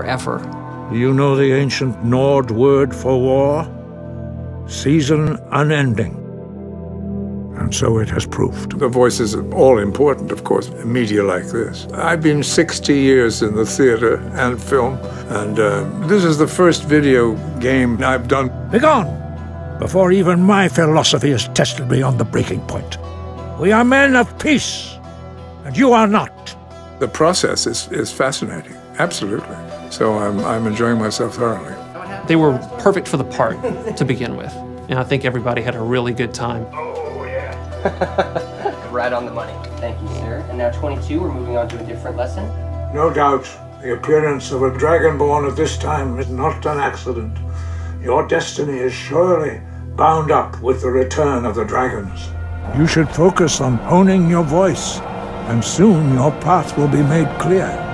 forever. You know the ancient Nord word for war? Season unending. And so it has proved. The voice is all important, of course, in media like this. I've been 60 years in the theater and film, and this is the first video game I've done. Begone, before even my philosophy is tested beyond the breaking point. We are men of peace, and you are not. The process is fascinating, absolutely. So I'm enjoying myself thoroughly. They were perfect for the part to begin with, and I think everybody had a really good time. Right on the money. Thank you, sir. And now 22, we're moving on to a different lesson. No doubt, the appearance of a dragonborn at this time is not an accident. Your destiny is surely bound up with the return of the dragons. You should focus on honing your voice, and soon your path will be made clear.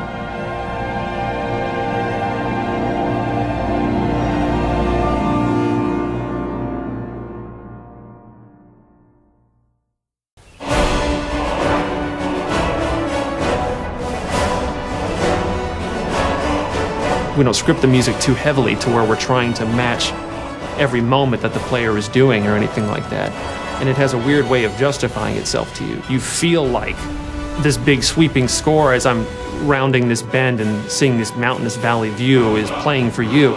We don't script the music too heavily to where we're trying to match every moment that the player is doing or anything like that. And it has a weird way of justifying itself to you. You feel like this big sweeping score as I'm rounding this bend and seeing this mountainous valley view is playing for you.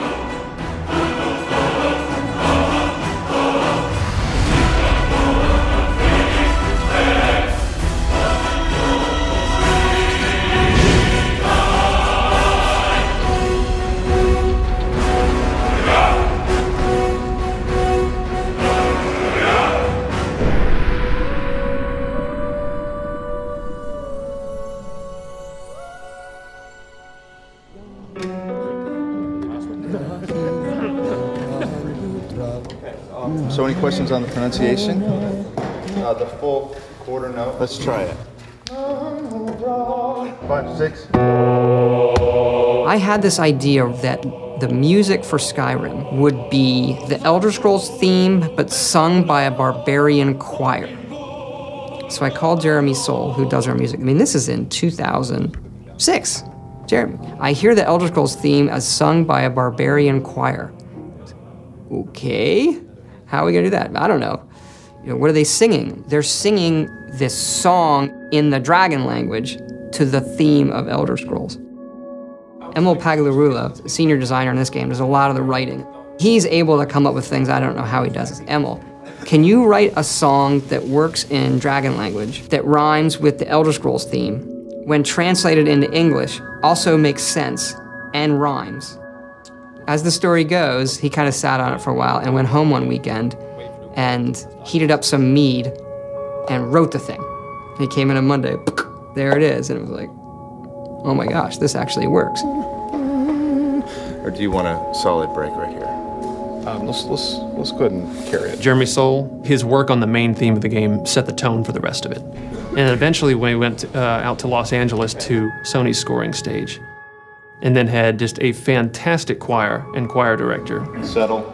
So any questions on the pronunciation? The full quarter note. Let's try it. 5, 6. I had this idea that the music for Skyrim would be the Elder Scrolls theme, but sung by a barbarian choir. So I called Jeremy Soule, who does our music. I mean, this is in 2006. Jeremy, I hear the Elder Scrolls theme as sung by a barbarian choir. Okay, how are we gonna do that? I don't know. You know, what are they singing? They're singing this song in the dragon language to the theme of Elder Scrolls. Emil Pagliarula, senior designer in this game, does a lot of the writing. He's able to come up with things, I don't know how he does it. Emil, can you write a song that works in dragon language that rhymes with the Elder Scrolls theme, when translated into English, also makes sense and rhymes? As the story goes, he kind of sat on it for a while and went home one weekend and heated up some mead and wrote the thing. He came in on Monday, there it is, and it was like, oh my gosh, this actually works. Or do you want a solid break right here? Let's go ahead and carry it. Jeremy Soule, his work on the main theme of the game set the tone for the rest of it. And eventually we went out to Los Angeles to Sony's scoring stage, and then had just a fantastic choir and choir director. Settle.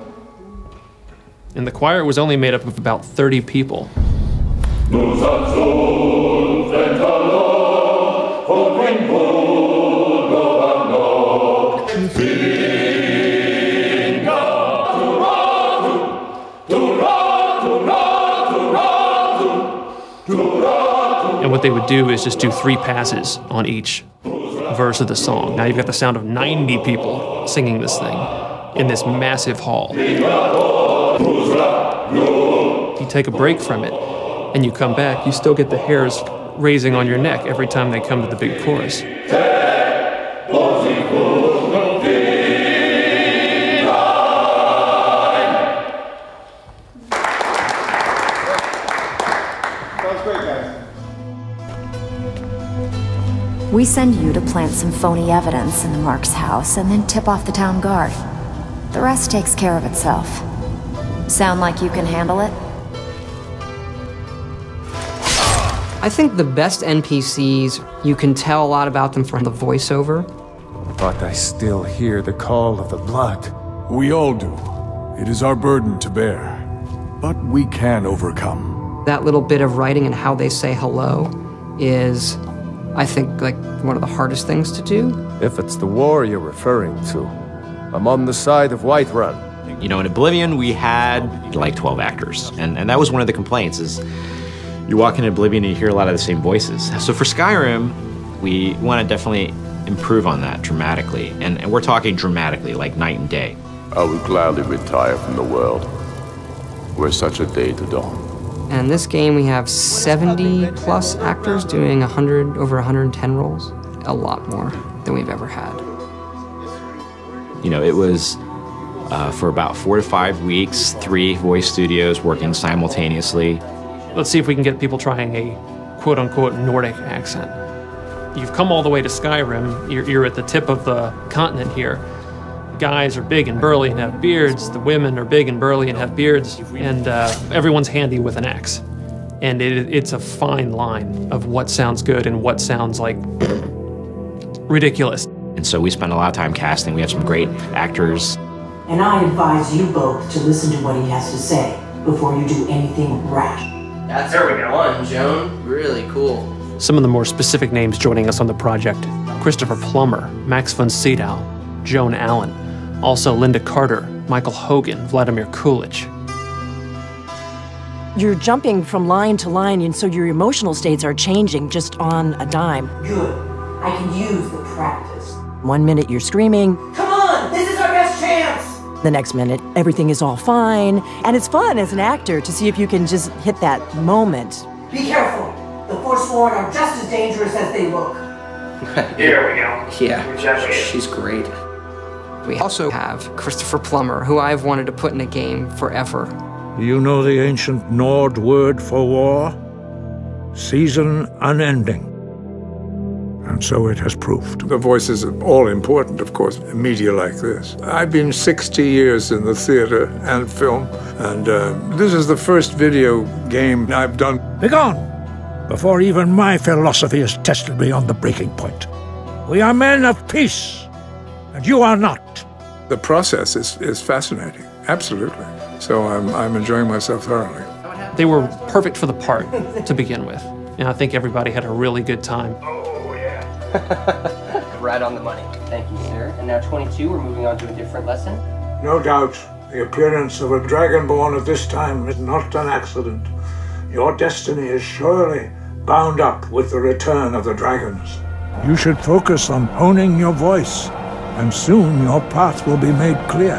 And the choir was only made up of about 30 people. And what they would do is just do 3 passes on each verse of the song. Now you've got the sound of 90 people singing this thing in this massive hall. You take a break from it and you come back, you still get the hairs raising on your neck every time they come to the big chorus. We send you to plant some phony evidence in the Mark's house and then tip off the town guard. The rest takes care of itself. Sound like you can handle it? I think the best NPCs, you can tell a lot about them from the voiceover. But I still hear the call of the blood. We all do. It is our burden to bear. But we can overcome. That little bit of writing and how they say hello is, I think, like one of the hardest things to do. If it's the war you're referring to, I'm on the side of Whiterun. You know, in Oblivion, we had like 12 actors, and that was one of the complaints, is you walk in Oblivion and you hear a lot of the same voices. So for Skyrim, we want to definitely improve on that dramatically, and we're talking dramatically, like night and day. I would gladly retire from the world were such a day to dawn. And in this game, we have 70+ actors doing over 110 roles. A lot more than we've ever had. You know, it was for about 4 to 5 weeks, 3 voice studios working simultaneously. Let's see if we can get people trying a quote-unquote Nordic accent. You've come all the way to Skyrim. You're at the tip of the continent here. Guys are big and burly and have beards. The women are big and burly and have beards. And everyone's handy with an axe. And it's a fine line of what sounds good and what sounds like ridiculous. And so we spent a lot of time casting. We have some great actors. And I advise you both to listen to what he has to say before you do anything rash. That's there we go. One, Joan. Really cool. Some of the more specific names joining us on the project: Christopher Plummer, Max von Sydow, Joan Allen, also Linda Carter, Michael Hogan, Vladimir Kulich. You're jumping from line to line, and so your emotional states are changing just on a dime. Good. I can use the practice. 1 minute you're screaming, "Come on, this is our best chance!" The next minute, everything is all fine. And it's fun as an actor to see if you can just hit that moment. Be careful. The Forsworn are just as dangerous as they look. Here we go. Yeah, she's great. We also have Christopher Plummer, who I've wanted to put in a game forever. You know the ancient Nord word for war? Season unending. And so it has proved. The voices are all important, of course, in media like this. I've been 60 years in the theater and film, and this is the first video game I've done. Begone, before even my philosophy has tested me on the breaking point. We are men of peace, and you are not. The process is fascinating, absolutely. So I'm enjoying myself thoroughly. They were perfect for the part to begin with, and I think everybody had a really good time. Right on the money. Thank you, sir. And now 22, we're moving on to a different lesson. No doubt, the appearance of a dragonborn at this time is not an accident. Your destiny is surely bound up with the return of the dragons. You should focus on honing your voice, and soon your path will be made clear.